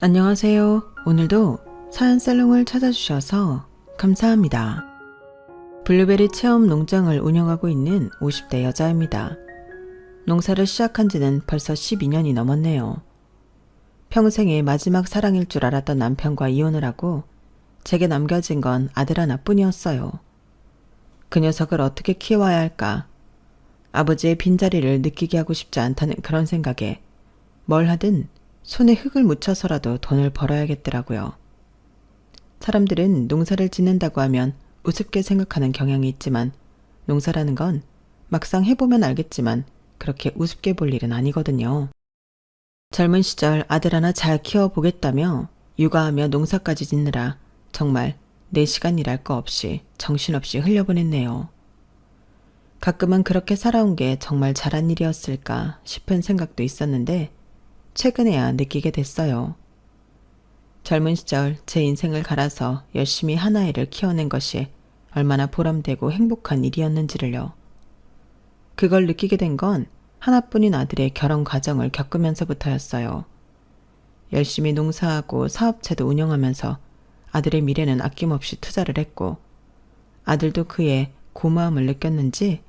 안녕하세요. 오늘도 사연살롱을 찾아주셔서 감사합니다. 블루베리 체험 농장을 운영하고 있는 50대 여자입니다. 농사를 시작한 지는 벌써 12년이 넘었네요. 평생의 마지막 사랑일 줄 알았던 남편과 이혼을 하고 제게 남겨진 건 아들 하나뿐이었어요. 그 녀석을 어떻게 키워야 할까? 아버지의 빈자리를 느끼게 하고 싶지 않다는 그런 생각에 뭘 하든 손에 흙을 묻혀서라도 돈을 벌어야겠더라고요. 사람들은 농사를 짓는다고 하면 우습게 생각하는 경향이 있지만 농사라는 건 막상 해보면 알겠지만 그렇게 우습게 볼 일은 아니거든요. 젊은 시절 아들 하나 잘 키워보겠다며 육아하며 농사까지 짓느라 정말 4시간 일할 거 없이 정신없이 흘려보냈네요. 가끔은 그렇게 살아온 게 정말 잘한 일이었을까 싶은 생각도 있었는데 최근에야 느끼게 됐어요. 젊은 시절 제 인생을 갈아서 열심히 한 아이를 키워낸 것이 얼마나 보람되고 행복한 일이었는지를요. 그걸 느끼게 된 건 하나뿐인 아들의 결혼 과정을 겪으면서부터였어요. 열심히 농사하고 사업체도 운영하면서 아들의 미래는 아낌없이 투자를 했고 아들도 그의 고마움을 느꼈는지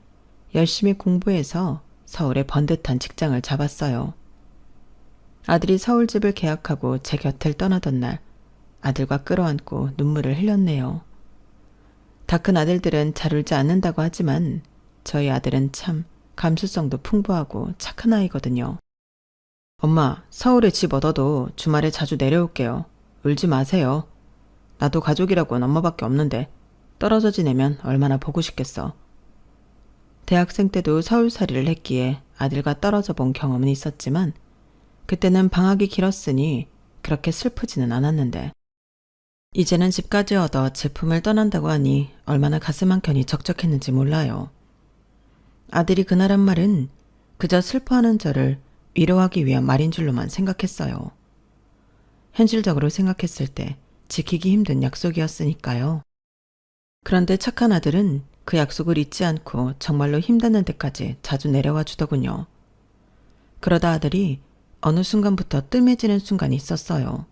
열심히 공부해서 서울에 번듯한 직장을 잡았어요. 아들이 서울집을 계약하고 제 곁을 떠나던 날 아들과 끌어안고 눈물을 흘렸네요. 다 큰 아들들은 잘 울지 않는다고 하지만 저희 아들은 참 감수성도 풍부하고 착한 아이거든요. 엄마, 서울에 집 얻어도 주말에 자주 내려올게요. 울지 마세요. 나도 가족이라고는 엄마밖에 없는데 떨어져 지내면 얼마나 보고 싶겠어. 대학생 때도 서울살이를 했기에 아들과 떨어져 본 경험은 있었지만 그때는 방학이 길었으니 그렇게 슬프지는 않았는데 이제는 집까지 얻어 제품을 떠난다고 하니 얼마나 가슴 한켠이 적적했는지 몰라요. 아들이 그날 한 말은 그저 슬퍼하는 저를 위로하기 위한 말인 줄로만 생각했어요. 현실적으로 생각했을 때 지키기 힘든 약속이었으니까요. 그런데 착한 아들은 그 약속을 잊지 않고 정말로 힘닿는 데까지 자주 내려와 주더군요. 그러다 아들이 어느 순간부터 뜸해지는 순간이 있었어요.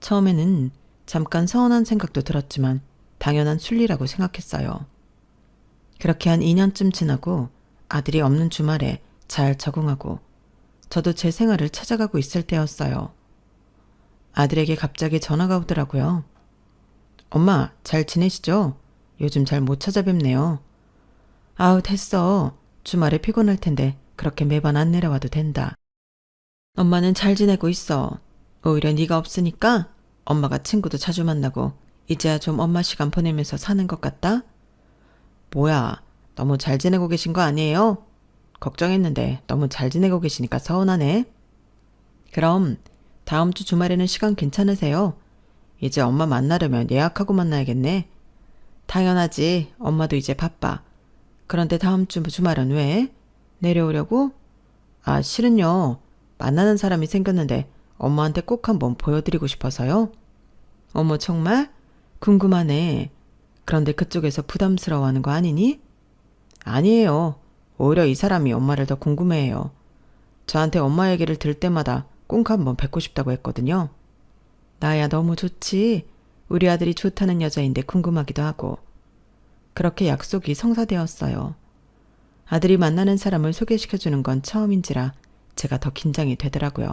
처음에는 잠깐 서운한 생각도 들었지만 당연한 순리라고 생각했어요. 그렇게 한 2년쯤 지나고 아들이 없는 주말에 잘 적응하고 저도 제 생활을 찾아가고 있을 때였어요. 아들에게 갑자기 전화가 오더라고요. 엄마, 잘 지내시죠? 요즘 잘 못 찾아뵙네요. 아우, 됐어. 주말에 피곤할 텐데 그렇게 매번 안 내려와도 된다. 엄마는 잘 지내고 있어. 오히려 네가 없으니까 엄마가 친구도 자주 만나고 이제야 좀 엄마 시간 보내면서 사는 것 같다? 뭐야, 너무 잘 지내고 계신 거 아니에요? 걱정했는데 너무 잘 지내고 계시니까 서운하네. 그럼 다음 주 주말에는 시간 괜찮으세요? 이제 엄마 만나려면 예약하고 만나야겠네. 당연하지. 엄마도 이제 바빠. 그런데 다음 주 주말은 왜? 내려오려고? 아, 실은요. 만나는 사람이 생겼는데 엄마한테 꼭 한번 보여드리고 싶어서요. 어머, 정말? 궁금하네. 그런데 그쪽에서 부담스러워하는 거 아니니? 아니에요. 오히려 이 사람이 엄마를 더 궁금해해요. 저한테 엄마 얘기를 들을 때마다 꼭 한번 뵙고 싶다고 했거든요. 나야 너무 좋지. 우리 아들이 좋다는 여자인데 궁금하기도 하고. 그렇게 약속이 성사되었어요. 아들이 만나는 사람을 소개시켜주는 건 처음인지라 제가 더 긴장이 되더라고요.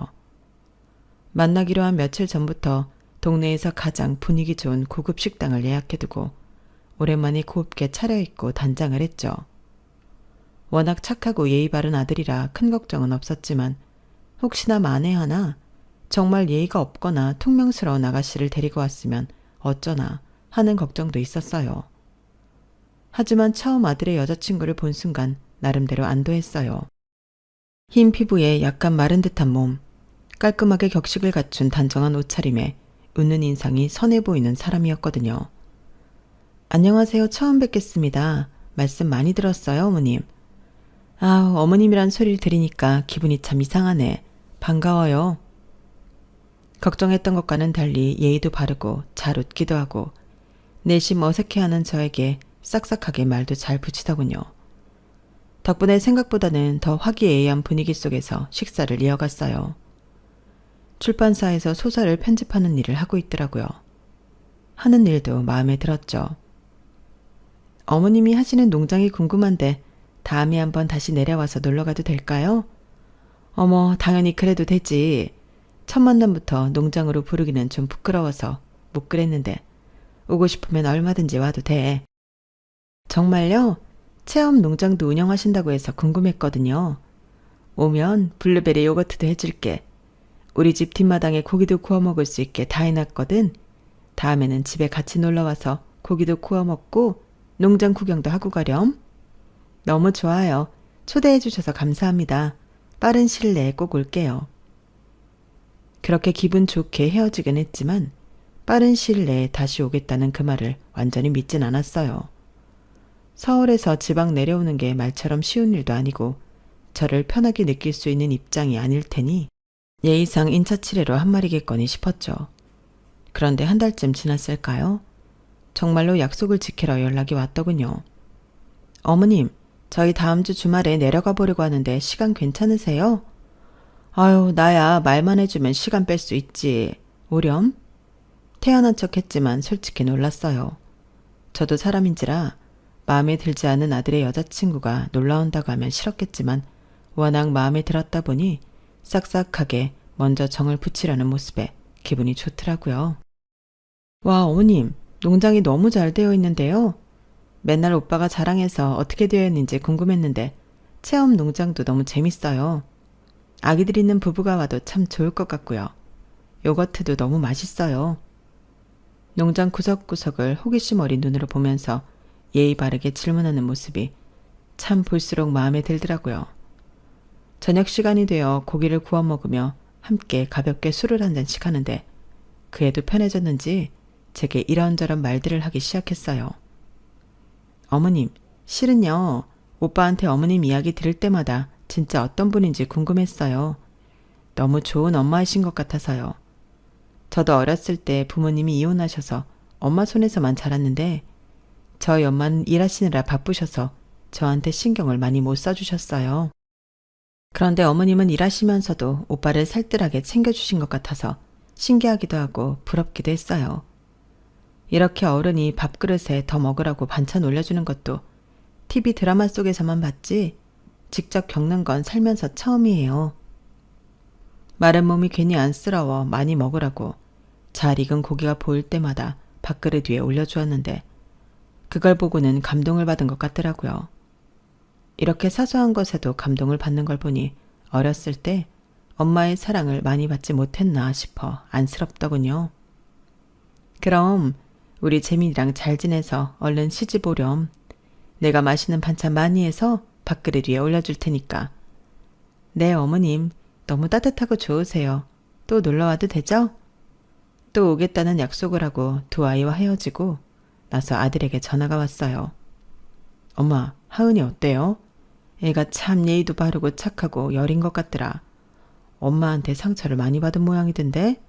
만나기로 한 며칠 전부터 동네에서 가장 분위기 좋은 고급 식당을 예약해두고 오랜만에 곱게 차려입고 단장을 했죠. 워낙 착하고 예의 바른 아들이라 큰 걱정은 없었지만 혹시나 만에 하나 정말 예의가 없거나 퉁명스러운 아가씨를 데리고 왔으면 어쩌나 하는 걱정도 있었어요. 하지만 처음 아들의 여자친구를 본 순간 나름대로 안도했어요. 흰 피부에 약간 마른 듯한 몸, 깔끔하게 격식을 갖춘 단정한 옷차림에 웃는 인상이 선해 보이는 사람이었거든요. 안녕하세요. 처음 뵙겠습니다. 말씀 많이 들었어요, 어머님. 아, 어머님이란 소리를 들으니까 기분이 참 이상하네. 반가워요. 걱정했던 것과는 달리 예의도 바르고 잘 웃기도 하고 내심 어색해하는 저에게 싹싹하게 말도 잘 붙이더군요. 덕분에 생각보다는 더 화기애애한 분위기 속에서 식사를 이어갔어요. 출판사에서 소설을 편집하는 일을 하고 있더라고요. 하는 일도 마음에 들었죠. 어머님이 하시는 농장이 궁금한데 다음에 한번 다시 내려와서 놀러가도 될까요? 어머, 당연히 그래도 되지. 첫 만남부터 농장으로 부르기는 좀 부끄러워서 못 그랬는데 오고 싶으면 얼마든지 와도 돼. 정말요? 체험 농장도 운영하신다고 해서 궁금했거든요. 오면 블루베리 요거트도 해줄게. 우리 집 뒷마당에 고기도 구워 먹을 수 있게 다 해놨거든. 다음에는 집에 같이 놀러와서 고기도 구워 먹고 농장 구경도 하고 가렴. 너무 좋아요. 초대해 주셔서 감사합니다. 빠른 시일 내에 꼭 올게요. 그렇게 기분 좋게 헤어지긴 했지만 빠른 시일 내에 다시 오겠다는 그 말을 완전히 믿진 않았어요. 서울에서 지방 내려오는 게 말처럼 쉬운 일도 아니고 저를 편하게 느낄 수 있는 입장이 아닐 테니 예의상 인사치레로 한 말이겠거니 싶었죠. 그런데 한 달쯤 지났을까요? 정말로 약속을 지키러 연락이 왔더군요. 어머님, 저희 다음 주 주말에 내려가 보려고 하는데 시간 괜찮으세요? 아유, 나야 말만 해주면 시간 뺄 수 있지. 오렴? 태어난 척 했지만 솔직히 놀랐어요. 저도 사람인지라 마음에 들지 않은 아들의 여자친구가 놀러온다고 하면 싫었겠지만 워낙 마음에 들었다 보니 싹싹하게 먼저 정을 붙이려는 모습에 기분이 좋더라고요. 와, 어머님, 농장이 너무 잘 되어 있는데요. 맨날 오빠가 자랑해서 어떻게 되어 있는지 궁금했는데 체험 농장도 너무 재밌어요. 아기들 있는 부부가 와도 참 좋을 것 같고요. 요거트도 너무 맛있어요. 농장 구석구석을 호기심 어린 눈으로 보면서 예의 바르게 질문하는 모습이 참 볼수록 마음에 들더라고요. 저녁 시간이 되어 고기를 구워 먹으며 함께 가볍게 술을 한 잔씩 하는데 그에도 편해졌는지 제게 이런저런 말들을 하기 시작했어요. 어머님, 실은요, 오빠한테 어머님 이야기 들을 때마다 진짜 어떤 분인지 궁금했어요. 너무 좋은 엄마이신 것 같아서요. 저도 어렸을 때 부모님이 이혼하셔서 엄마 손에서만 자랐는데 저희 엄마는 일하시느라 바쁘셔서 저한테 신경을 많이 못 써주셨어요. 그런데 어머님은 일하시면서도 오빠를 살뜰하게 챙겨주신 것 같아서 신기하기도 하고 부럽기도 했어요. 이렇게 어른이 밥그릇에 더 먹으라고 반찬 올려주는 것도 TV 드라마 속에서만 봤지 직접 겪는 건 살면서 처음이에요. 마른 몸이 괜히 안쓰러워 많이 먹으라고 잘 익은 고기가 보일 때마다 밥그릇 위에 올려주었는데 그걸 보고는 감동을 받은 것 같더라고요. 이렇게 사소한 것에도 감동을 받는 걸 보니 어렸을 때 엄마의 사랑을 많이 받지 못했나 싶어 안쓰럽더군요. 그럼 우리 재민이랑 잘 지내서 얼른 시집 오렴. 내가 맛있는 반찬 많이 해서 밥그릇 위에 올려줄 테니까. 네, 어머님. 너무 따뜻하고 좋으세요. 또 놀러와도 되죠? 또 오겠다는 약속을 하고 두 아이와 헤어지고 나서 아들에게 전화가 왔어요. 엄마, 하은이 어때요? 애가 참 예의도 바르고 착하고 여린 것 같더라. 엄마한테 상처를 많이 받은 모양이던데?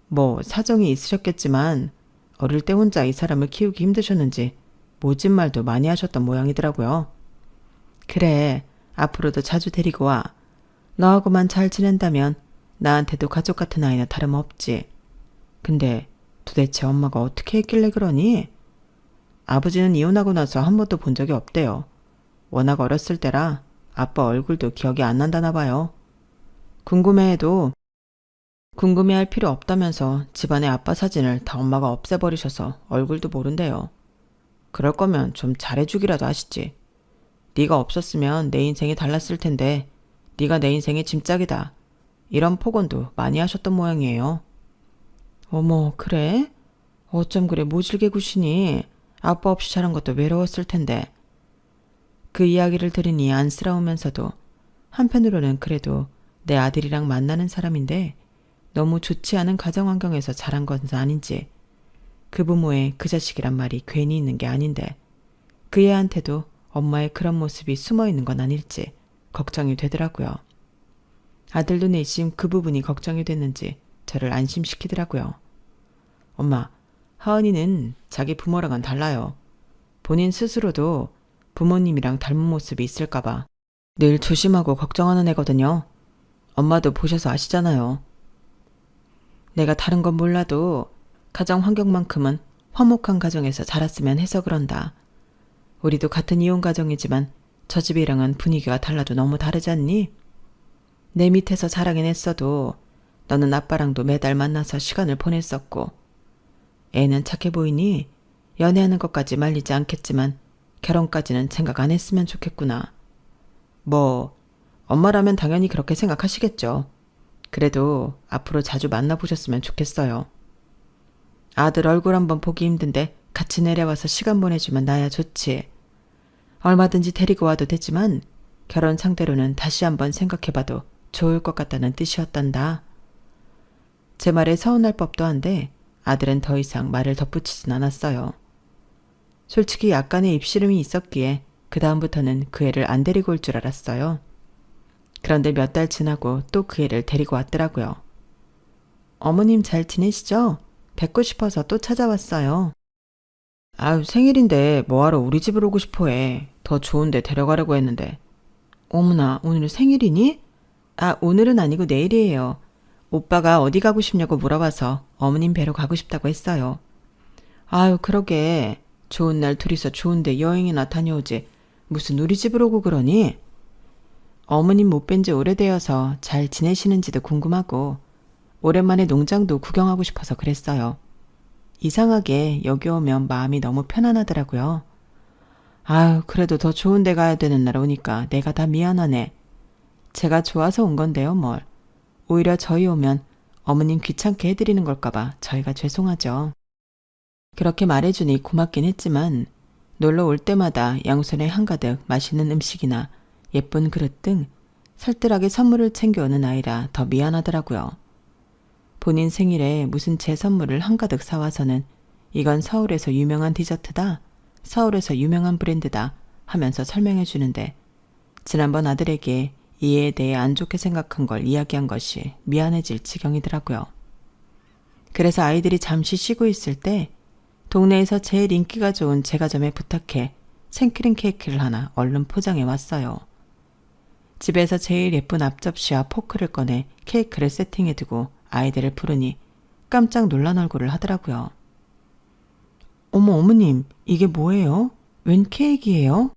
뭐 사정이 있으셨겠지만 어릴 때 혼자 이 사람을 키우기 힘드셨는지 모진 말도 많이 하셨던 모양이더라고요. 그래, 앞으로도 자주 데리고 와. 너하고만 잘 지낸다면 나한테도 가족 같은 아이나 다름없지. 근데 도대체 엄마가 어떻게 했길래 그러니? 아버지는 이혼하고 나서 한 번도 본 적이 없대요. 워낙 어렸을 때라 아빠 얼굴도 기억이 안 난다나 봐요. 궁금해해도 궁금해할 필요 없다면서 집안의 아빠 사진을 다 엄마가 없애버리셔서 얼굴도 모른대요. 그럴 거면 좀 잘해주기라도 하시지. 네가 없었으면 내 인생이 달랐을 텐데 네가 내 인생의 짐짝이다. 이런 폭언도 많이 하셨던 모양이에요. 어머, 그래? 어쩜 그래 모질게 구시니? 아빠 없이 자란 것도 외로웠을 텐데. 그 이야기를 들으니 안쓰러우면서도 한편으로는 그래도 내 아들이랑 만나는 사람인데 너무 좋지 않은 가정 환경에서 자란 것은 아닌지 그 부모의 그 자식이란 말이 괜히 있는 게 아닌데 그 애한테도 엄마의 그런 모습이 숨어 있는 건 아닐지 걱정이 되더라고요. 아들도 내심 그 부분이 걱정이 됐는지 저를 안심시키더라고요. 엄마, 하은이는 자기 부모랑은 달라요. 본인 스스로도 부모님이랑 닮은 모습이 있을까봐 늘 조심하고 걱정하는 애거든요. 엄마도 보셔서 아시잖아요. 내가 다른 건 몰라도 가정 환경만큼은 화목한 가정에서 자랐으면 해서 그런다. 우리도 같은 이혼 가정이지만 저 집이랑은 분위기가 달라도 너무 다르지 않니? 내 밑에서 자라긴 했어도 너는 아빠랑도 매달 만나서 시간을 보냈었고 애는 착해 보이니 연애하는 것까지 말리지 않겠지만 결혼까지는 생각 안 했으면 좋겠구나. 뭐 엄마라면 당연히 그렇게 생각하시겠죠. 그래도 앞으로 자주 만나보셨으면 좋겠어요. 아들 얼굴 한번 보기 힘든데 같이 내려와서 시간 보내주면 나야 좋지. 얼마든지 데리고 와도 되지만 결혼 상대로는 다시 한번 생각해봐도 좋을 것 같다는 뜻이었단다. 제 말에 서운할 법도 한데 아들은 더 이상 말을 덧붙이진 않았어요. 솔직히 약간의 입씨름이 있었기에 그 다음부터는 그 애를 안 데리고 올 줄 알았어요. 그런데 몇 달 지나고 또 그 애를 데리고 왔더라고요. 어머님 잘 지내시죠? 뵙고 싶어서 또 찾아왔어요. 아유, 생일인데 뭐하러 우리 집으로 오고 싶어 해. 더 좋은 데 데려가려고 했는데. 어머나, 오늘 생일이니? 아, 오늘은 아니고 내일이에요. 오빠가 어디 가고 싶냐고 물어봐서 어머님 뵈러 가고 싶다고 했어요. 아유, 그러게. 좋은 날 둘이서 좋은데 여행이나 다녀오지. 무슨 우리 집으로 오고 그러니? 어머님 못 뵌 지 오래되어서 잘 지내시는지도 궁금하고 오랜만에 농장도 구경하고 싶어서 그랬어요. 이상하게 여기 오면 마음이 너무 편안하더라고요. 아유, 그래도 더 좋은 데 가야 되는 날 오니까 내가 다 미안하네. 제가 좋아서 온 건데요, 뭘. 오히려 저희 오면 어머님 귀찮게 해드리는 걸까봐 저희가 죄송하죠. 그렇게 말해주니 고맙긴 했지만 놀러 올 때마다 양손에 한가득 맛있는 음식이나 예쁜 그릇 등 살뜰하게 선물을 챙겨오는 아이라 더 미안하더라고요. 본인 생일에 무슨 제 선물을 한가득 사와서는 이건 서울에서 유명한 디저트다, 서울에서 유명한 브랜드다 하면서 설명해 주는데 지난번 아들에게 이에 대해 안 좋게 생각한 걸 이야기한 것이 미안해질 지경이더라고요. 그래서 아이들이 잠시 쉬고 있을 때 동네에서 제일 인기가 좋은 제과점에 부탁해 생크림 케이크를 하나 얼른 포장해 왔어요. 집에서 제일 예쁜 앞접시와 포크를 꺼내 케이크를 세팅해두고 아이들을 부르니 깜짝 놀란 얼굴을 하더라고요. 어머님, 이게 뭐예요? 웬 케이크예요?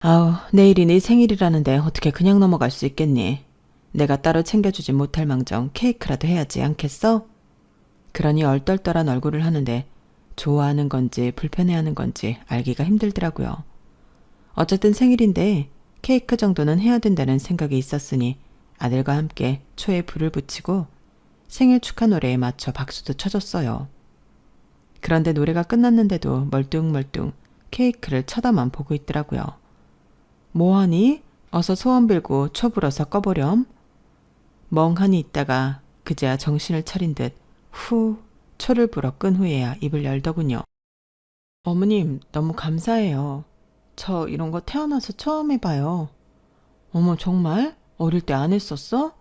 아우, 내일이 네 생일이라는데 어떻게 그냥 넘어갈 수 있겠니? 내가 따로 챙겨주지 못할 망정 케이크라도 해야지 않겠어? 그러니 얼떨떨한 얼굴을 하는데 좋아하는 건지 불편해하는 건지 알기가 힘들더라고요. 어쨌든 생일인데 케이크 정도는 해야 된다는 생각이 있었으니 아들과 함께 초에 불을 붙이고 생일 축하 노래에 맞춰 박수도 쳐줬어요. 그런데 노래가 끝났는데도 멀뚱멀뚱 케이크를 쳐다만 보고 있더라고요. 뭐하니? 어서 소원 빌고 초 불어서 꺼보렴. 멍하니 있다가 그제야 정신을 차린 듯 후 초를 불어 끈 후에야 입을 열더군요. 어머님, 너무 감사해요. 저 이런 거 태어나서 처음 해봐요. 어머, 정말? 어릴 때 안 했었어?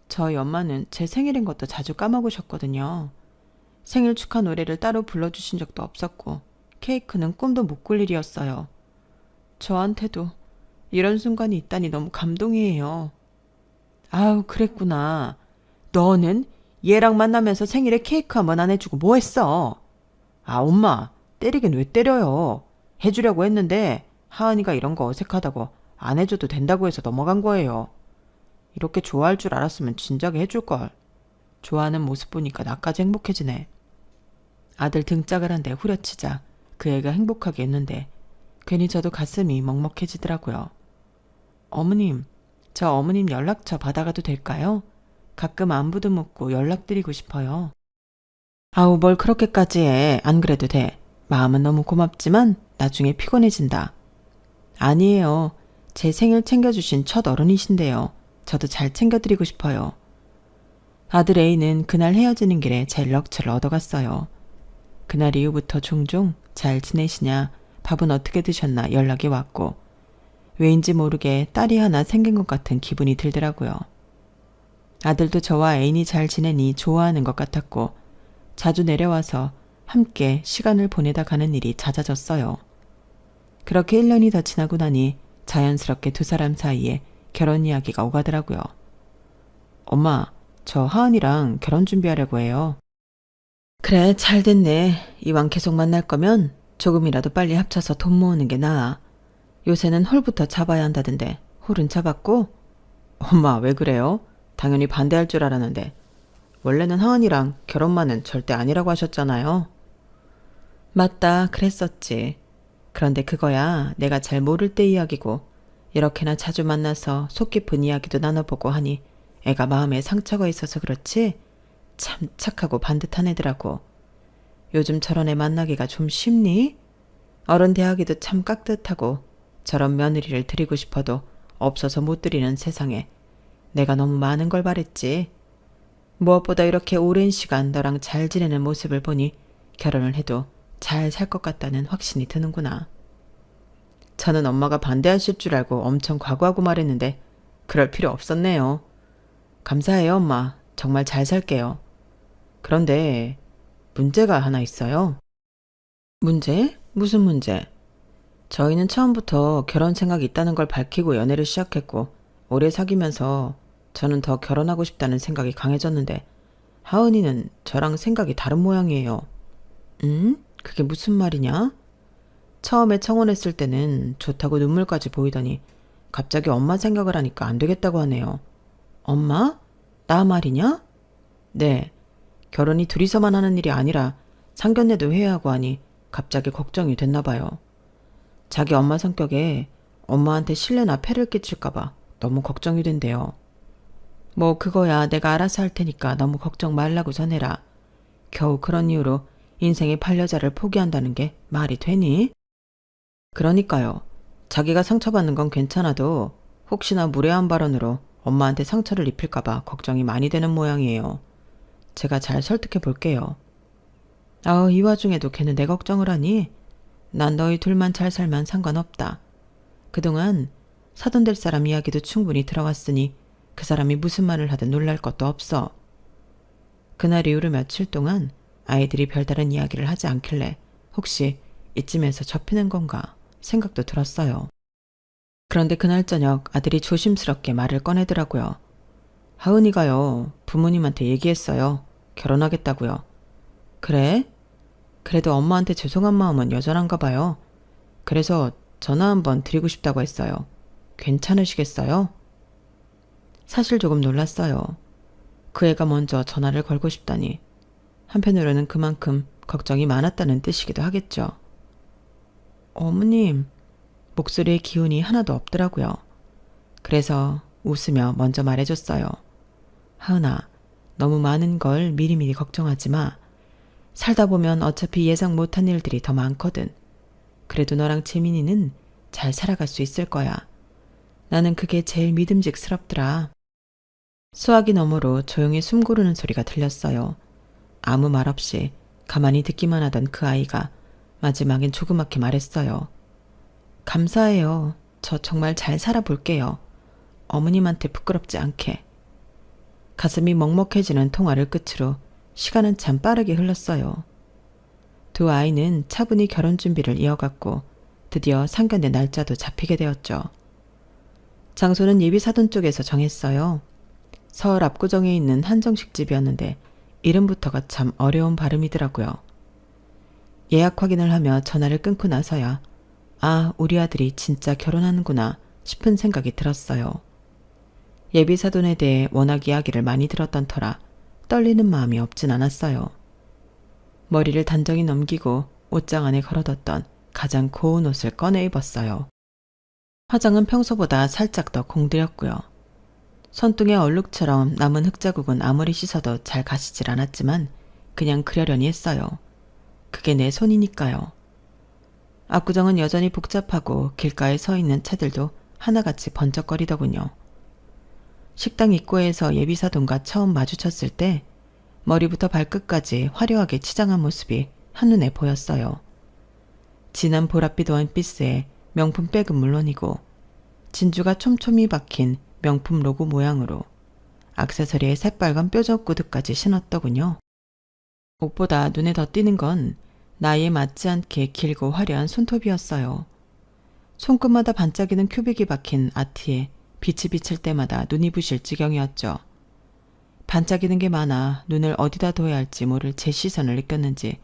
저희 엄마는 제 생일인 것도 자주 까먹으셨거든요. 생일 축하 노래를 따로 불러주신 적도 없었고 케이크는 꿈도 못 꿀 일이었어요. 저한테도 이런 순간이 있다니 너무 감동이에요. 아우, 그랬구나. 너는 얘랑 만나면서 생일에 케이크 한번 안 해주고 뭐 했어? 아, 엄마, 때리긴 왜 때려요? 해주려고 했는데 하은이가 이런 거 어색하다고 안 해줘도 된다고 해서 넘어간 거예요. 이렇게 좋아할 줄 알았으면 진작에 해줄걸. 좋아하는 모습 보니까 나까지 행복해지네. 아들 등짝을 한 대 후려치자 그 애가 행복하게 했는데 괜히 저도 가슴이 먹먹해지더라고요. 어머님, 저 어머님 연락처 받아가도 될까요? 가끔 안부도 묻고 연락드리고 싶어요. 아우, 뭘 그렇게까지 해. 안 그래도 돼. 마음은 너무 고맙지만 나중에 피곤해진다. 아니에요. 제 생일 챙겨주신 첫 어른이신데요. 저도 잘 챙겨드리고 싶어요. 아들 A는 그날 헤어지는 길에 제 연락처를 얻어갔어요. 그날 이후부터 종종 잘 지내시냐, 밥은 어떻게 드셨나 연락이 왔고 왜인지 모르게 딸이 하나 생긴 것 같은 기분이 들더라고요. 아들도 저와 애인이 잘 지내니 좋아하는 것 같았고 자주 내려와서 함께 시간을 보내다 가는 일이 잦아졌어요. 그렇게 1년이 더 지나고 나니 자연스럽게 두 사람 사이에 결혼 이야기가 오가더라고요. 엄마, 저 하은이랑 결혼 준비하려고 해요. 그래, 잘 됐네. 이왕 계속 만날 거면 조금이라도 빨리 합쳐서 돈 모으는 게 나아. 요새는 홀부터 잡아야 한다던데 홀은 잡았고? 엄마, 왜 그래요? 당연히 반대할 줄 알았는데. 원래는 하은이랑 결혼만은 절대 아니라고 하셨잖아요. 맞다, 그랬었지. 그런데 그거야 내가 잘 모를 때 이야기고, 이렇게나 자주 만나서 속 깊은 이야기도 나눠보고 하니 애가 마음에 상처가 있어서 그렇지 참 착하고 반듯한 애더라고. 요즘 저런 애 만나기가 좀 쉽니? 어른 대하기도 참 깍듯하고, 저런 며느리를 드리고 싶어도 없어서 못 드리는 세상에 내가 너무 많은 걸 바랬지. 무엇보다 이렇게 오랜 시간 너랑 잘 지내는 모습을 보니 결혼을 해도 잘 살 것 같다는 확신이 드는구나. 저는 엄마가 반대하실 줄 알고 엄청 각오하고 말했는데 그럴 필요 없었네요. 감사해요, 엄마. 정말 잘 살게요. 그런데 문제가 하나 있어요. 문제? 무슨 문제? 저희는 처음부터 결혼 생각이 있다는 걸 밝히고 연애를 시작했고, 오래 사귀면서 저는 더 결혼하고 싶다는 생각이 강해졌는데 하은이는 저랑 생각이 다른 모양이에요. 그게 무슨 말이냐? 처음에 청혼했을 때는 좋다고 눈물까지 보이더니 갑자기 엄마 생각을 하니까 안 되겠다고 하네요. 엄마? 나 말이냐? 네. 결혼이 둘이서만 하는 일이 아니라 상견례도 해야 하고 하니 갑자기 걱정이 됐나 봐요. 자기 엄마 성격에 엄마한테 신뢰나 폐를 끼칠까봐 너무 걱정이 된대요. 뭐 그거야 내가 알아서 할 테니까 너무 걱정 말라고 전해라. 겨우 그런 이유로 인생의 반려자를 포기한다는 게 말이 되니? 그러니까요. 자기가 상처받는 건 괜찮아도 혹시나 무례한 발언으로 엄마한테 상처를 입힐까봐 걱정이 많이 되는 모양이에요. 제가 잘 설득해 볼게요. 이 와중에도 걔는 내 걱정을 하니? 난 너희 둘만 잘 살면 상관없다. 그동안 사돈 될 사람 이야기도 충분히 들어왔으니 그 사람이 무슨 말을 하든 놀랄 것도 없어. 그날 이후로 며칠 동안 아이들이 별다른 이야기를 하지 않길래 혹시 이쯤에서 접히는 건가 생각도 들었어요. 그런데 그날 저녁 아들이 조심스럽게 말을 꺼내더라고요. 하은이가요, 부모님한테 얘기했어요. 결혼하겠다고요. 그래? 그래도 엄마한테 죄송한 마음은 여전한가 봐요. 그래서 전화 한번 드리고 싶다고 했어요. 괜찮으시겠어요? 사실 조금 놀랐어요. 그 애가 먼저 전화를 걸고 싶다니. 한편으로는 그만큼 걱정이 많았다는 뜻이기도 하겠죠. 어머님, 목소리의 기운이 하나도 없더라고요. 그래서 웃으며 먼저 말해줬어요. 하은아, 너무 많은 걸 미리미리 걱정하지 마. 살다 보면 어차피 예상 못한 일들이 더 많거든. 그래도 너랑 재민이는 잘 살아갈 수 있을 거야. 나는 그게 제일 믿음직스럽더라. 수화기 너머로 조용히 숨 고르는 소리가 들렸어요. 아무 말 없이 가만히 듣기만 하던 그 아이가 마지막엔 조그맣게 말했어요. 감사해요. 저 정말 잘 살아볼게요. 어머님한테 부끄럽지 않게. 가슴이 먹먹해지는 통화를 끝으로 시간은 참 빠르게 흘렀어요. 두 아이는 차분히 결혼 준비를 이어갔고 드디어 상견례 날짜도 잡히게 되었죠. 장소는 예비사돈 쪽에서 정했어요. 서울 압구정에 있는 한정식 집이었는데 이름부터가 참 어려운 발음이더라고요. 예약 확인을 하며 전화를 끊고 나서야 우리 아들이 진짜 결혼하는구나 싶은 생각이 들었어요. 예비사돈에 대해 워낙 이야기를 많이 들었던 터라 떨리는 마음이 없진 않았어요. 머리를 단정히 넘기고 옷장 안에 걸어뒀던 가장 고운 옷을 꺼내 입었어요. 화장은 평소보다 살짝 더 공들였고요. 손등에 얼룩처럼 남은 흙자국은 아무리 씻어도 잘 가시질 않았지만 그냥 그려려니 했어요. 그게 내 손이니까요. 압구정은 여전히 복잡하고 길가에 서 있는 차들도 하나같이 번쩍거리더군요. 식당 입구에서 예비사돈과 처음 마주쳤을 때 머리부터 발끝까지 화려하게 치장한 모습이 한눈에 보였어요. 진한 보랏빛 원피스에 명품 백은 물론이고 진주가 촘촘히 박힌 명품 로고 모양으로 액세서리에 새빨간 뾰족 구두까지 신었더군요. 옷보다 눈에 더 띄는 건 나이에 맞지 않게 길고 화려한 손톱이었어요. 손끝마다 반짝이는 큐빅이 박힌 아티에 빛이 비칠 때마다 눈이 부실 지경이었죠. 반짝이는 게 많아 눈을 어디다 둬야 할지 모를 제 시선을 느꼈는지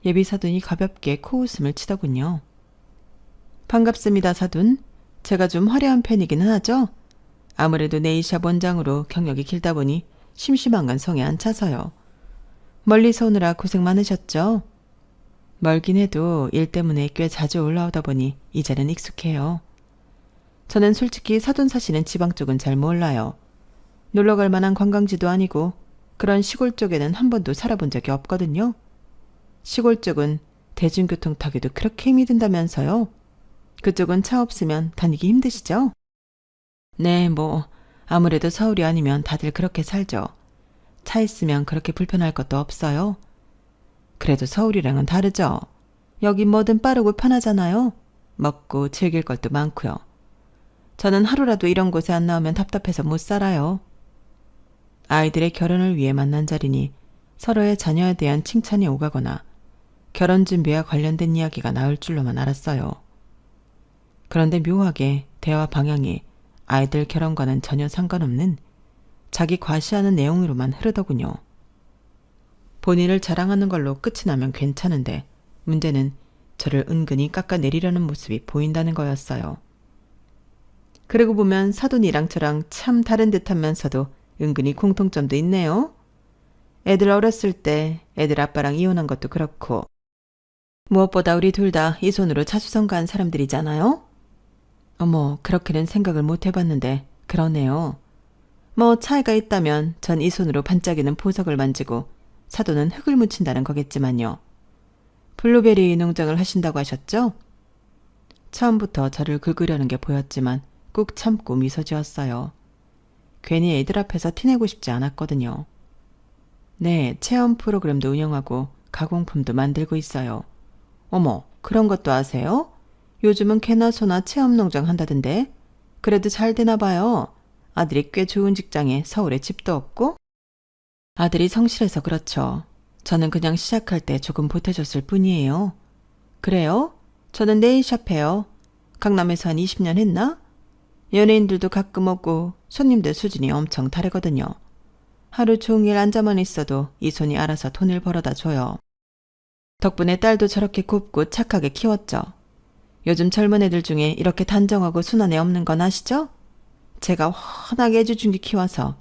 예비 사돈이 가볍게 코웃음을 치더군요. 반갑습니다, 사돈. 제가 좀 화려한 편이기는 하죠? 아무래도 네일샵 원장으로 경력이 길다 보니 심심한 건 성에 안 차서요. 멀리서 오느라 고생 많으셨죠? 멀긴 해도 일 때문에 꽤 자주 올라오다 보니 이제는 익숙해요. 저는 솔직히 사돈 사시는 지방 쪽은 잘 몰라요. 놀러갈 만한 관광지도 아니고 그런 시골 쪽에는 한 번도 살아본 적이 없거든요. 시골 쪽은 대중교통 타기도 그렇게 힘이 든다면서요. 그쪽은 차 없으면 다니기 힘드시죠? 네, 아무래도 서울이 아니면 다들 그렇게 살죠. 차 있으면 그렇게 불편할 것도 없어요. 그래도 서울이랑은 다르죠. 여긴 뭐든 빠르고 편하잖아요. 먹고 즐길 것도 많고요. 저는 하루라도 이런 곳에 안 나오면 답답해서 못 살아요. 아이들의 결혼을 위해 만난 자리니 서로의 자녀에 대한 칭찬이 오가거나 결혼 준비와 관련된 이야기가 나올 줄로만 알았어요. 그런데 묘하게 대화 방향이 아이들 결혼과는 전혀 상관없는 자기 과시하는 내용으로만 흐르더군요. 본인을 자랑하는 걸로 끝이 나면 괜찮은데 문제는 저를 은근히 깎아내리려는 모습이 보인다는 거였어요. 그러고 보면 사돈이랑 저랑 참 다른 듯하면서도 은근히 공통점도 있네요. 애들 어렸을 때 애들 아빠랑 이혼한 것도 그렇고 무엇보다 우리 둘 다 이손으로 차수성가한 사람들이잖아요. 어머, 그렇게는 생각을 못 해봤는데 그러네요. 차이가 있다면 전 이손으로 반짝이는 보석을 만지고 사돈은 흙을 묻힌다는 거겠지만요. 블루베리 농장을 하신다고 하셨죠? 처음부터 저를 긁으려는 게 보였지만 꾹 참고 미소 지었어요. 괜히 애들 앞에서 티내고 싶지 않았거든요. 네, 체험 프로그램도 운영하고 가공품도 만들고 있어요. 어머, 그런 것도 아세요? 요즘은 개나 소나 체험 농장 한다던데. 그래도 잘 되나 봐요. 아들이 꽤 좋은 직장에 서울에 집도 없고. 아들이 성실해서 그렇죠. 저는 그냥 시작할 때 조금 보태줬을 뿐이에요. 그래요? 저는 네일샵 해요. 강남에서 한 20년 했나? 연예인들도 가끔 오고 손님들 수준이 엄청 다르거든요. 하루 종일 앉아만 있어도 이 손이 알아서 돈을 벌어다 줘요. 덕분에 딸도 저렇게 곱고 착하게 키웠죠. 요즘 젊은 애들 중에 이렇게 단정하고 순한 애 없는 건 아시죠? 제가 워낙 애주중기 키워서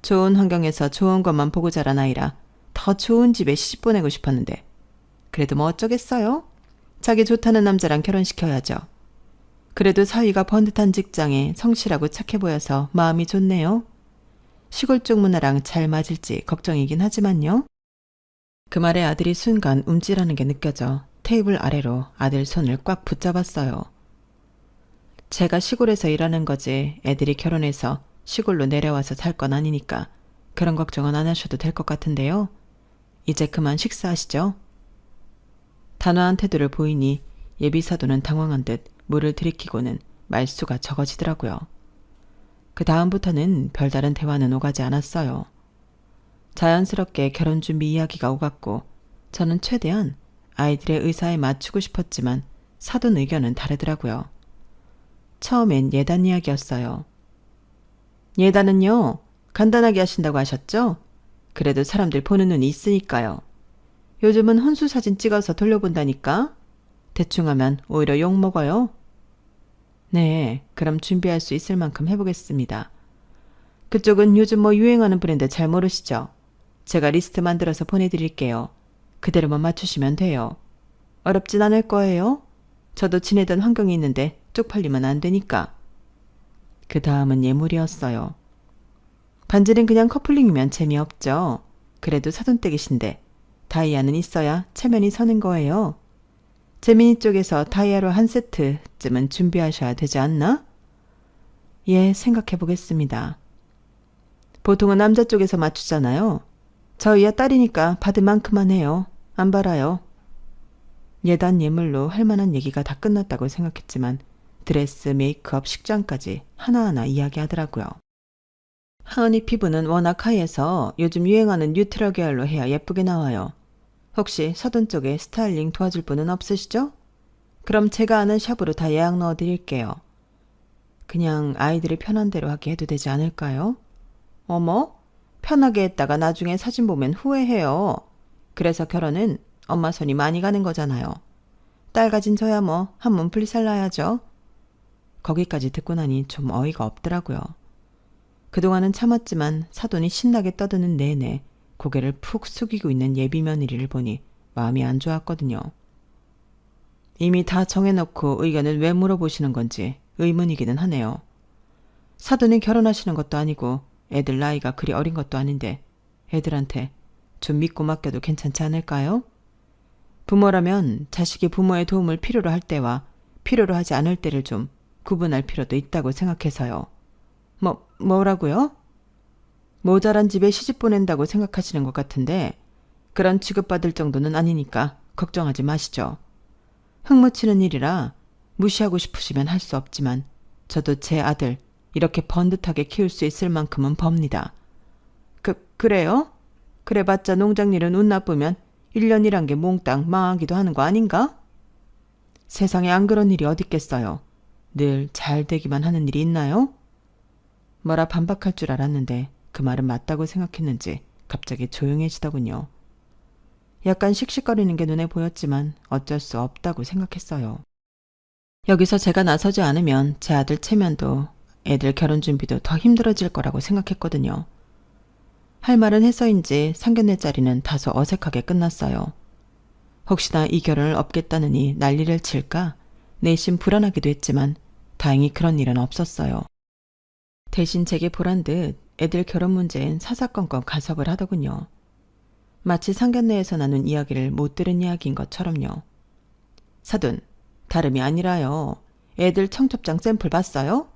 좋은 환경에서 좋은 것만 보고 자란 아이라 더 좋은 집에 시집 보내고 싶었는데 그래도 뭐 어쩌겠어요? 자기 좋다는 남자랑 결혼시켜야죠. 그래도 사위가 번듯한 직장에 성실하고 착해 보여서 마음이 좋네요. 시골 쪽 문화랑 잘 맞을지 걱정이긴 하지만요. 그 말에 아들이 순간 움찔하는 게 느껴져 테이블 아래로 아들 손을 꽉 붙잡았어요. 제가 시골에서 일하는 거지 애들이 결혼해서 시골로 내려와서 살 건 아니니까 그런 걱정은 안 하셔도 될 것 같은데요. 이제 그만 식사하시죠. 단호한 태도를 보이니 예비사도는 당황한 듯 물을 들이키고는 말수가 적어지더라고요. 그 다음부터는 별다른 대화는 오가지 않았어요. 자연스럽게 결혼 준비 이야기가 오갔고 저는 최대한 아이들의 의사에 맞추고 싶었지만 사돈 의견은 다르더라고요. 처음엔 예단 이야기였어요. 예단은요, 간단하게 하신다고 하셨죠? 그래도 사람들 보는 눈이 있으니까요. 요즘은 혼수 사진 찍어서 돌려본다니까? 대충 하면 오히려 욕먹어요. 네, 그럼 준비할 수 있을 만큼 해보겠습니다. 그쪽은 요즘 유행하는 브랜드 잘 모르시죠? 제가 리스트 만들어서 보내드릴게요. 그대로만 맞추시면 돼요. 어렵진 않을 거예요. 저도 지내던 환경이 있는데 쪽팔리면 안 되니까. 그 다음은 예물이었어요. 반지는 그냥 커플링이면 재미없죠. 그래도 사돈댁이신데 다이아는 있어야 체면이 서는 거예요. 재민이 쪽에서 다이아로 한 세트쯤은 준비하셔야 되지 않나? 예, 생각해 보겠습니다. 보통은 남자 쪽에서 맞추잖아요. 저희야 딸이니까 받을 만큼만 해요. 안 바라요. 예단 예물로 할 만한 얘기가 다 끝났다고 생각했지만 드레스, 메이크업, 식장까지 하나하나 이야기하더라고요. 하은이 피부는 워낙 하얘서 요즘 유행하는 뉴트럴 계열로 해야 예쁘게 나와요. 혹시 서돈 쪽에 스타일링 도와줄 분은 없으시죠? 그럼 제가 아는 샵으로 다 예약 넣어드릴게요. 그냥 아이들이 편한 대로 하게 해도 되지 않을까요? 어머? 편하게 했다가 나중에 사진 보면 후회해요. 그래서 결혼은 엄마 손이 많이 가는 거잖아요. 딸 가진 저야 뭐 한 몸 풀리살 나야죠. 거기까지 듣고 나니 좀 어이가 없더라고요. 그동안은 참았지만 사돈이 신나게 떠드는 내내 고개를 푹 숙이고 있는 예비 며느리를 보니 마음이 안 좋았거든요. 이미 다 정해놓고 의견을 왜 물어보시는 건지 의문이기는 하네요. 사돈이 결혼하시는 것도 아니고 애들 나이가 그리 어린 것도 아닌데 애들한테 좀 믿고 맡겨도 괜찮지 않을까요? 부모라면 자식이 부모의 도움을 필요로 할 때와 필요로 하지 않을 때를 좀 구분할 필요도 있다고 생각해서요. 뭐라고요? 모자란 집에 시집 보낸다고 생각하시는 것 같은데 그런 취급받을 정도는 아니니까 걱정하지 마시죠. 흙묻히는 일이라 무시하고 싶으시면 할 수 없지만 저도 제 아들 이렇게 번듯하게 키울 수 있을 만큼은 법니다. 그래요? 그래봤자 농장일은 운 나쁘면 1년이란 게 몽땅 망하기도 하는 거 아닌가? 세상에 안 그런 일이 어딨겠어요. 늘 잘 되기만 하는 일이 있나요? 뭐라 반박할 줄 알았는데 그 말은 맞다고 생각했는지 갑자기 조용해지더군요. 약간 씩씩거리는 게 눈에 보였지만 어쩔 수 없다고 생각했어요. 여기서 제가 나서지 않으면 제 아들 체면도 애들 결혼 준비도 더 힘들어질 거라고 생각했거든요. 할 말은 해서인지 상견례 자리는 다소 어색하게 끝났어요. 혹시나 이 결혼을 업겠다느니 난리를 칠까 내심 불안하기도 했지만 다행히 그런 일은 없었어요. 대신 제게 보란 듯 애들 결혼 문제엔 사사건건 간섭을 하더군요. 마치 상견례에서 나눈 이야기를 못 들은 이야기인 것처럼요. 사돈, 다름이 아니라요. 애들 청첩장 샘플 봤어요?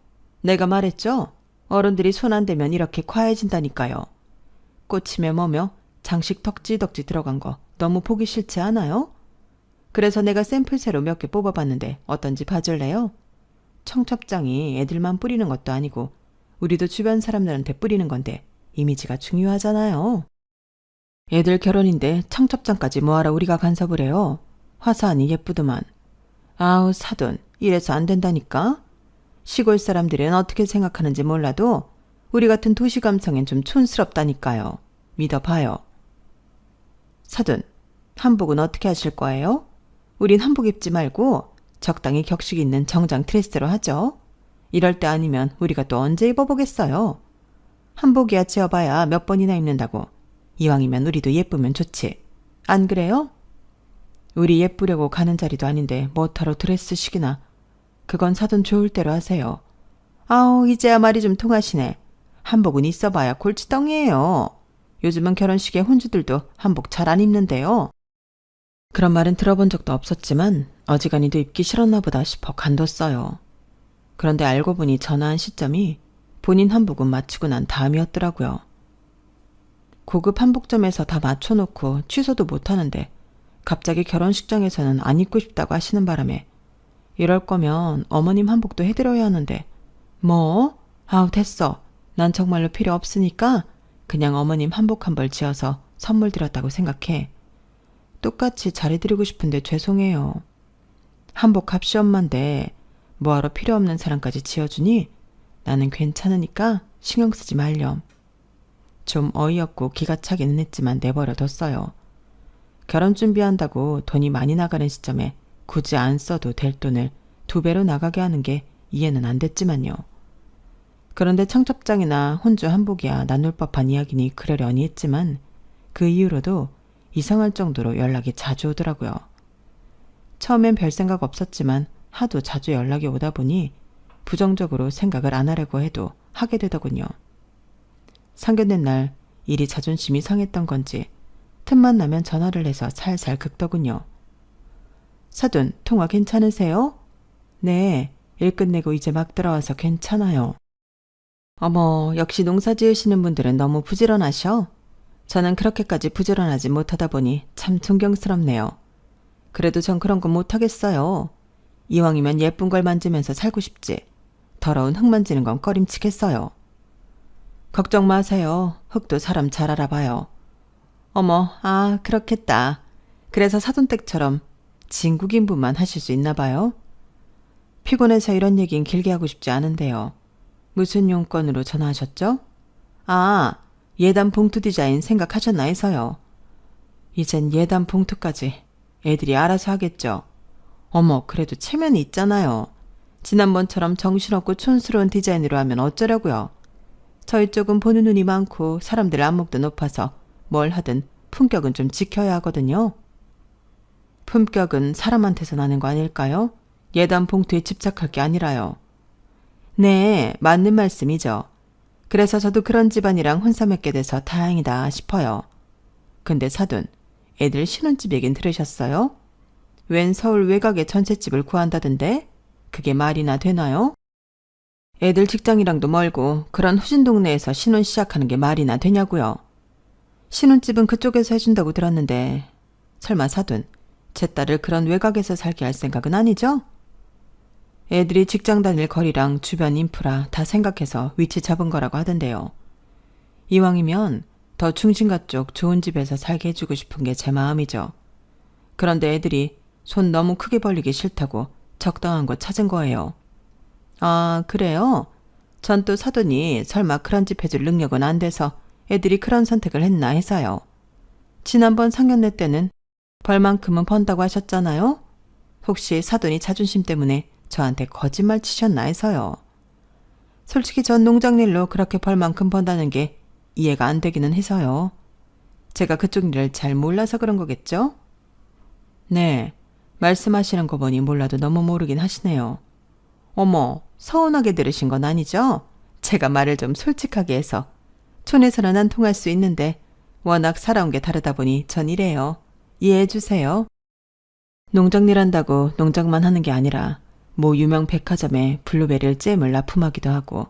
내가 말했죠? 어른들이 손 안 대면 이렇게 과해진다니까요. 꽃이며 뭐며 장식 덕지덕지 들어간 거 너무 보기 싫지 않아요? 그래서 내가 샘플 새로 몇 개 뽑아봤는데 어떤지 봐줄래요? 청첩장이 애들만 뿌리는 것도 아니고 우리도 주변 사람들한테 뿌리는 건데 이미지가 중요하잖아요. 애들 결혼인데 청첩장까지 뭐하러 우리가 간섭을 해요? 화사하니 예쁘더만. 아우 사돈, 이래서 안 된다니까? 시골 사람들은 어떻게 생각하는지 몰라도 우리 같은 도시 감성엔 좀 촌스럽다니까요. 믿어봐요. 사돈, 한복은 어떻게 하실 거예요? 우린 한복 입지 말고 적당히 격식 있는 정장 드레스로 하죠. 이럴 때 아니면 우리가 또 언제 입어보겠어요. 한복이야 지어봐야 몇 번이나 입는다고. 이왕이면 우리도 예쁘면 좋지. 안 그래요? 우리 예쁘려고 가는 자리도 아닌데 뭐하러 드레스식이나. 그건 사돈 좋을 대로 하세요. 아우 이제야 말이 좀 통하시네. 한복은 있어봐야 골칫덩이에요. 요즘은 결혼식에 혼주들도 한복 잘 안 입는데요. 그런 말은 들어본 적도 없었지만 어지간히도 입기 싫었나 보다 싶어 간뒀어요. 그런데 알고 보니 전화한 시점이 본인 한복은 맞추고 난 다음이었더라고요. 고급 한복점에서 다 맞춰놓고 취소도 못하는데 갑자기 결혼식장에서는 안 입고 싶다고 하시는 바람에 이럴 거면 어머님 한복도 해드려야 하는데 뭐? 아우 됐어. 난 정말로 필요 없으니까 그냥 어머님 한복 한 벌 지어서 선물 드렸다고 생각해. 똑같이 잘해드리고 싶은데 죄송해요. 한복 값이 엄만데 뭐하러 필요 없는 사람까지 지어주니? 나는 괜찮으니까 신경 쓰지 말렴. 좀 어이없고 기가 차기는 했지만 내버려뒀어요. 결혼 준비한다고 돈이 많이 나가는 시점에 굳이 안 써도 될 돈을 2배로 나가게 하는 게 이해는 안 됐지만요. 그런데 청첩장이나 혼주 한복이야 나눌 법한 이야기니 그러려니 했지만 그 이후로도 이상할 정도로 연락이 자주 오더라고요. 처음엔 별 생각 없었지만 하도 자주 연락이 오다 보니 부정적으로 생각을 안 하려고 해도 하게 되더군요. 상견례 날 일이 자존심이 상했던 건지 틈만 나면 전화를 해서 살살 긁더군요. 사돈, 통화 괜찮으세요? 네, 일 끝내고 이제 막 들어와서 괜찮아요. 어머, 역시 농사 지으시는 분들은 너무 부지런하셔. 저는 그렇게까지 부지런하지 못하다 보니 참 존경스럽네요. 그래도 전 그런 건 못하겠어요. 이왕이면 예쁜 걸 만지면서 살고 싶지. 더러운 흙 만지는 건 꺼림칙했어요. 걱정 마세요. 흙도 사람 잘 알아봐요. 어머, 아, 그렇겠다. 그래서 사돈댁처럼 진국인분만 하실 수 있나 봐요. 피곤해서 이런 얘긴 길게 하고 싶지 않은데요. 무슨 용건으로 전화하셨죠? 아, 예단 봉투 디자인 생각하셨나 해서요. 이젠 예단 봉투까지 애들이 알아서 하겠죠. 어머, 그래도 체면이 있잖아요. 지난번처럼 정신없고 촌스러운 디자인으로 하면 어쩌려고요. 저희 쪽은 보는 눈이 많고 사람들 안목도 높아서 뭘 하든 품격은 좀 지켜야 하거든요. 품격은 사람한테서 나는 거 아닐까요? 예단 봉투에 집착할 게 아니라요. 네, 맞는 말씀이죠. 그래서 저도 그런 집안이랑 혼사 맺게 돼서 다행이다 싶어요. 근데 사돈, 애들 신혼집 얘긴 들으셨어요? 웬 서울 외곽에 전셋집을 구한다던데? 그게 말이나 되나요? 애들 직장이랑도 멀고 그런 후진 동네에서 신혼 시작하는 게 말이나 되냐고요. 신혼집은 그쪽에서 해준다고 들었는데 설마 사돈, 제 딸을 그런 외곽에서 살게 할 생각은 아니죠? 애들이 직장 다닐 거리랑 주변 인프라 다 생각해서 위치 잡은 거라고 하던데요. 이왕이면 더 중심가 쪽 좋은 집에서 살게 해주고 싶은 게 제 마음이죠. 그런데 애들이 손 너무 크게 벌리기 싫다고 적당한 곳 찾은 거예요. 아, 그래요? 전 또 사돈이 설마 그런 집 해줄 능력은 안 돼서 애들이 그런 선택을 했나 해서요. 지난번 상견례 때는 벌만큼은 번다고 하셨잖아요? 혹시 사돈이 자존심 때문에 저한테 거짓말 치셨나 해서요. 솔직히 전 농장 일로 그렇게 벌만큼 번다는 게 이해가 안 되기는 해서요. 제가 그쪽 일을 잘 몰라서 그런 거겠죠? 네, 말씀하시는 거 보니 몰라도 너무 모르긴 하시네요. 어머, 서운하게 들으신 건 아니죠? 제가 말을 좀 솔직하게 해서. 촌에서는 안 통할 수 있는데 워낙 살아온 게 다르다 보니 전 이래요. 이해해 주세요. 농장 일 한다고 농장만 하는 게 아니라 모 유명 백화점에 블루베리를 잼을 납품하기도 하고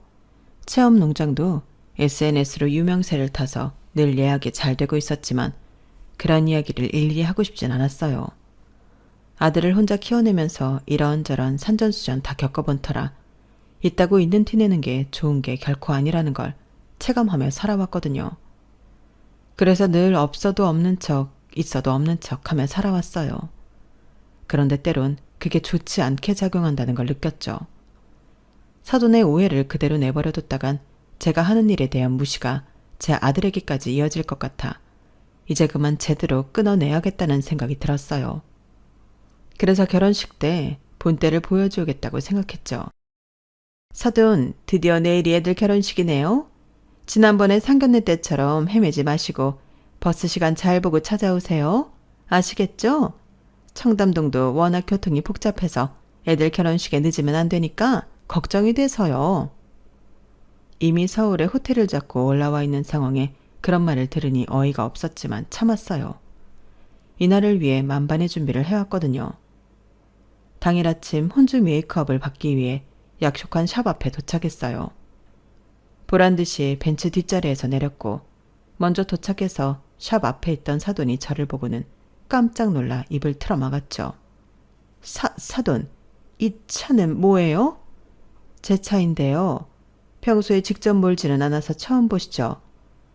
체험 농장도 SNS로 유명세를 타서 늘 예약이 잘 되고 있었지만 그런 이야기를 일일이 하고 싶진 않았어요. 아들을 혼자 키워내면서 이런저런 산전수전 다 겪어본 터라 있다고 있는 티 내는 게 좋은 게 결코 아니라는 걸 체감하며 살아왔거든요. 그래서 늘 없어도 없는 척, 있어도 없는 척 하며 살아왔어요. 그런데 때론 그게 좋지 않게 작용한다는 걸 느꼈죠. 사돈의 오해를 그대로 내버려뒀다간 제가 하는 일에 대한 무시가 제 아들에게까지 이어질 것 같아 이제 그만 제대로 끊어내야겠다는 생각이 들었어요. 그래서 결혼식 때 본때를 보여주겠다고 생각했죠. 사돈, 드디어 내일이 애들 결혼식이네요. 지난번에 상견례 때처럼 헤매지 마시고 버스 시간 잘 보고 찾아오세요. 아시겠죠? 청담동도 워낙 교통이 복잡해서 애들 결혼식에 늦으면 안 되니까 걱정이 돼서요. 이미 서울에 호텔을 잡고 올라와 있는 상황에 그런 말을 들으니 어이가 없었지만 참았어요. 이날을 위해 만반의 준비를 해왔거든요. 당일 아침 혼주 메이크업을 받기 위해 약속한 샵 앞에 도착했어요. 보란듯이 벤츠 뒷자리에서 내렸고 먼저 도착해서 샵 앞에 있던 사돈이 저를 보고는 깜짝 놀라 입을 틀어막았죠. 사돈, 이 차는 뭐예요? 제 차인데요. 평소에 직접 몰지는 않아서 처음 보시죠.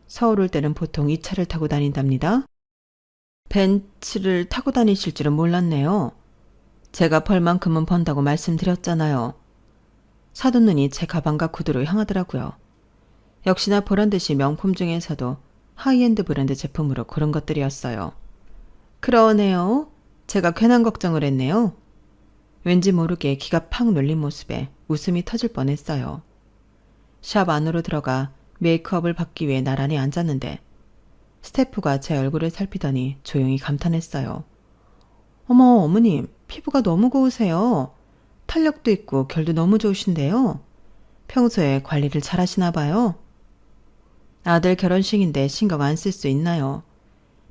서울 올 때는 보통 이 차를 타고 다닌답니다. 벤츠를 타고 다니실 줄은 몰랐네요. 제가 벌만큼은 번다고 말씀드렸잖아요. 사돈 눈이 제 가방과 구두로 향하더라고요. 역시나 보란듯이 명품 중에서도 하이엔드 브랜드 제품으로 고른 것들이었어요. 그러네요. 제가 괜한 걱정을 했네요. 왠지 모르게 기가 팍 눌린 모습에 웃음이 터질 뻔했어요. 샵 안으로 들어가 메이크업을 받기 위해 나란히 앉았는데 스태프가 제 얼굴을 살피더니 조용히 감탄했어요. 어머, 어머님, 피부가 너무 고우세요. 탄력도 있고 결도 너무 좋으신데요. 평소에 관리를 잘 하시나 봐요. 아들 결혼식인데 신경 안 쓸 수 있나요?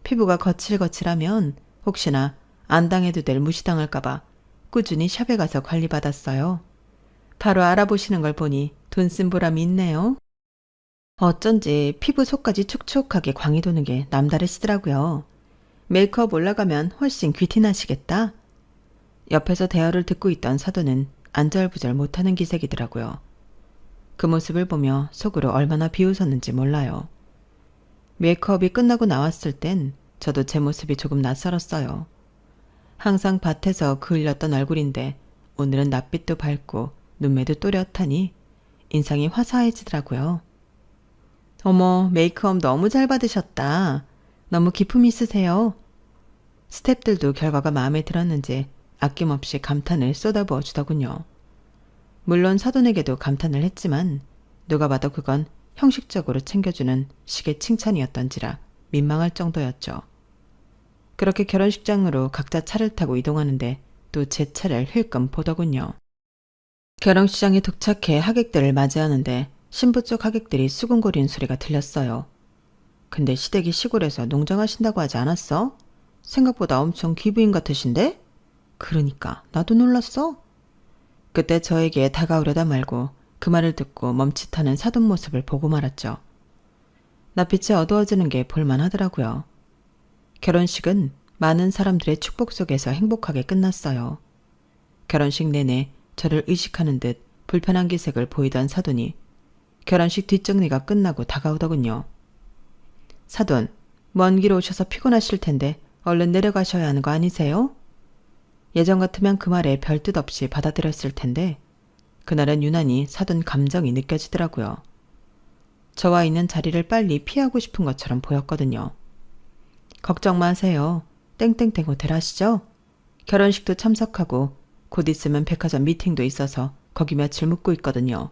피부가 거칠거칠하면 혹시나 안 당해도 될 무시당할까봐 꾸준히 샵에 가서 관리받았어요. 바로 알아보시는 걸 보니 돈 쓴 보람이 있네요. 어쩐지 피부 속까지 촉촉하게 광이 도는 게 남다르시더라고요. 메이크업 올라가면 훨씬 귀티나시겠다. 옆에서 대화를 듣고 있던 사돈은 안절부절 못하는 기색이더라고요. 그 모습을 보며 속으로 얼마나 비웃었는지 몰라요. 메이크업이 끝나고 나왔을 땐 저도 제 모습이 조금 낯설었어요. 항상 밭에서 그을렸던 얼굴인데 오늘은 낯빛도 밝고 눈매도 또렷하니 인상이 화사해지더라고요. 어머, 메이크업 너무 잘 받으셨다. 너무 기품 있으세요. 스태프들도 결과가 마음에 들었는지 아낌없이 감탄을 쏟아부어 주더군요. 물론 사돈에게도 감탄을 했지만 누가 봐도 그건 형식적으로 챙겨주는 식의 칭찬이었던지라 민망할 정도였죠. 그렇게 결혼식장으로 각자 차를 타고 이동하는데 또 제 차를 힐끔 보더군요. 결혼식장에 도착해 하객들을 맞이하는데 신부 쪽 하객들이 수근거리는 소리가 들렸어요. 근데 시댁이 시골에서 농장하신다고 하지 않았어? 생각보다 엄청 귀부인 같으신데? 그러니까 나도 놀랐어. 그때 저에게 다가오려다 말고 그 말을 듣고 멈칫하는 사돈 모습을 보고 말았죠. 낯빛이 어두워지는 게 볼만하더라고요. 결혼식은 많은 사람들의 축복 속에서 행복하게 끝났어요. 결혼식 내내 저를 의식하는 듯 불편한 기색을 보이던 사돈이 결혼식 뒷정리가 끝나고 다가오더군요. 사돈, 먼 길 오셔서 피곤하실 텐데 얼른 내려가셔야 하는 거 아니세요? 예전 같으면 그 말에 별뜻 없이 받아들였을 텐데 그날은 유난히 사돈 감정이 느껴지더라고요. 저와 있는 자리를 빨리 피하고 싶은 것처럼 보였거든요. 걱정 마세요. 땡땡땡 호텔 아시죠? 결혼식도 참석하고 곧 있으면 백화점 미팅도 있어서 거기 며칠 묵고 있거든요.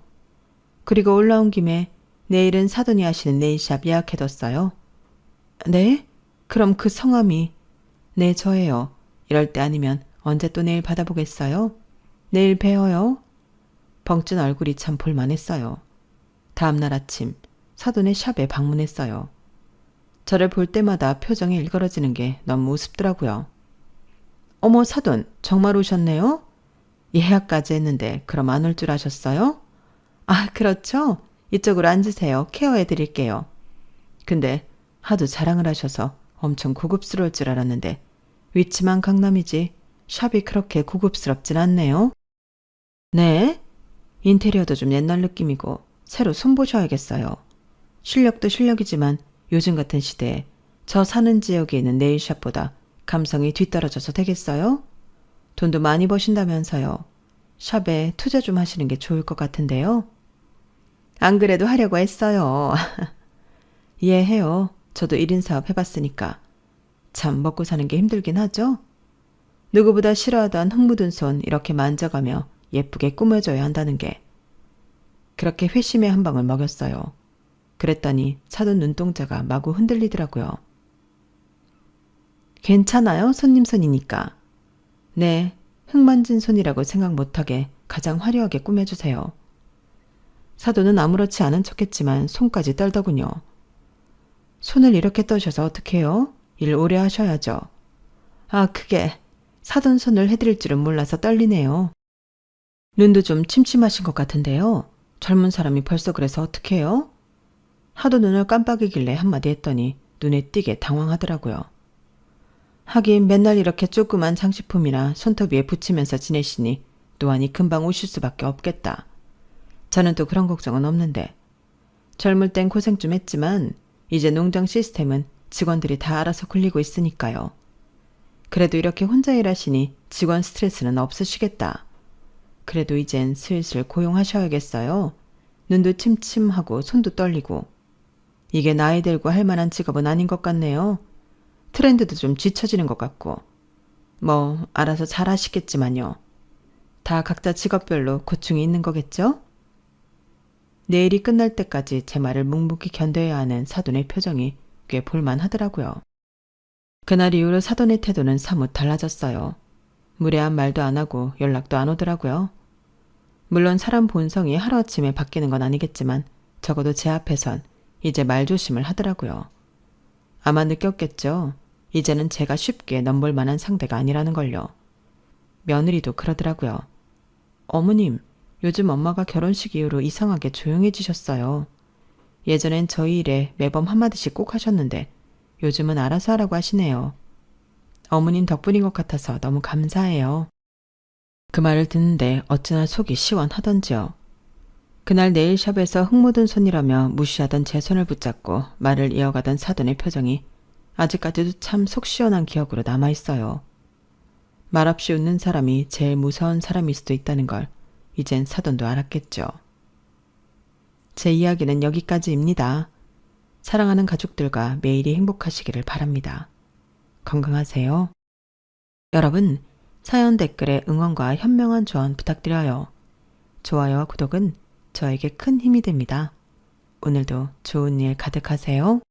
그리고 올라온 김에 내일은 사돈이 하시는 네일샵 예약해뒀어요. 네? 그럼 그 성함이? 네, 저예요. 이럴 때 아니면 언제 또 내일 받아보겠어요? 내일 뵈어요. 벙찐 얼굴이 참 볼만했어요. 다음날 아침 사돈의 샵에 방문했어요. 저를 볼 때마다 표정이 일그러지는 게 너무 우습더라고요. 어머, 사돈 정말 오셨네요? 예약까지 했는데 그럼 안 올 줄 아셨어요? 아, 그렇죠. 이쪽으로 앉으세요. 케어해 드릴게요. 근데 하도 자랑을 하셔서 엄청 고급스러울 줄 알았는데 위치만 강남이지 샵이 그렇게 고급스럽진 않네요. 네? 인테리어도 좀 옛날 느낌이고 새로 손보셔야겠어요. 실력도 실력이지만 요즘 같은 시대에 저 사는 지역에 있는 네일샵보다 감성이 뒤떨어져서 되겠어요? 돈도 많이 버신다면서요. 샵에 투자 좀 하시는 게 좋을 것 같은데요. 안 그래도 하려고 했어요. 이해해요. 저도 1인 사업 해봤으니까. 참 먹고 사는 게 힘들긴 하죠? 누구보다 싫어하던 흙 묻은 손 이렇게 만져가며 예쁘게 꾸며줘야 한다는 게. 그렇게 회심의 한 방울 먹였어요. 그랬더니 사돈 눈동자가 마구 흔들리더라고요. 괜찮아요? 손님 손이니까. 네, 흙 만진 손이라고 생각 못하게 가장 화려하게 꾸며주세요. 사돈은 아무렇지 않은 척했지만 손까지 떨더군요. 손을 이렇게 떠셔서 어떡해요? 일 오래 하셔야죠. 아, 그게 사돈 손을 해드릴 줄은 몰라서 떨리네요. 눈도 좀 침침하신 것 같은데요. 젊은 사람이 벌써 그래서 어떡해요? 하도 눈을 깜빡이길래 한마디 했더니 눈에 띄게 당황하더라고요. 하긴 맨날 이렇게 조그만 장식품이나 손톱 위에 붙이면서 지내시니 노안이 금방 오실 수밖에 없겠다. 저는 또 그런 걱정은 없는데. 젊을 땐 고생 좀 했지만 이제 농장 시스템은 직원들이 다 알아서 굴리고 있으니까요. 그래도 이렇게 혼자 일하시니 직원 스트레스는 없으시겠다. 그래도 이젠 슬슬 고용하셔야겠어요. 눈도 침침하고 손도 떨리고. 이게 나이 들고 할 만한 직업은 아닌 것 같네요. 트렌드도 좀 뒤처지는 것 같고. 뭐 알아서 잘 하시겠지만요. 다 각자 직업별로 고충이 있는 거겠죠? 내일이 끝날 때까지 제 말을 묵묵히 견뎌야 하는 사돈의 표정이 꽤 볼만하더라고요. 그날 이후로 사돈의 태도는 사뭇 달라졌어요. 무례한 말도 안 하고 연락도 안 오더라고요. 물론 사람 본성이 하루아침에 바뀌는 건 아니겠지만 적어도 제 앞에선 이제 말조심을 하더라고요. 아마 느꼈겠죠. 이제는 제가 쉽게 넘볼 만한 상대가 아니라는 걸요. 며느리도 그러더라고요. 어머님, 요즘 엄마가 결혼식 이후로 이상하게 조용해지셨어요. 예전엔 저희 일에 매번 한마디씩 꼭 하셨는데 요즘은 알아서 하라고 하시네요. 어머님 덕분인 것 같아서 너무 감사해요. 그 말을 듣는데 어찌나 속이 시원하던지요. 그날 네일샵에서 흙 묻은 손이라며 무시하던 제 손을 붙잡고 말을 이어가던 사돈의 표정이 아직까지도 참 속 시원한 기억으로 남아있어요. 말없이 웃는 사람이 제일 무서운 사람일 수도 있다는 걸 이젠 사돈도 알았겠죠. 제 이야기는 여기까지입니다. 사랑하는 가족들과 매일이 행복하시기를 바랍니다. 건강하세요. 여러분, 사연 댓글에 응원과 현명한 조언 부탁드려요. 좋아요와 구독은 저에게 큰 힘이 됩니다. 오늘도 좋은 일 가득하세요.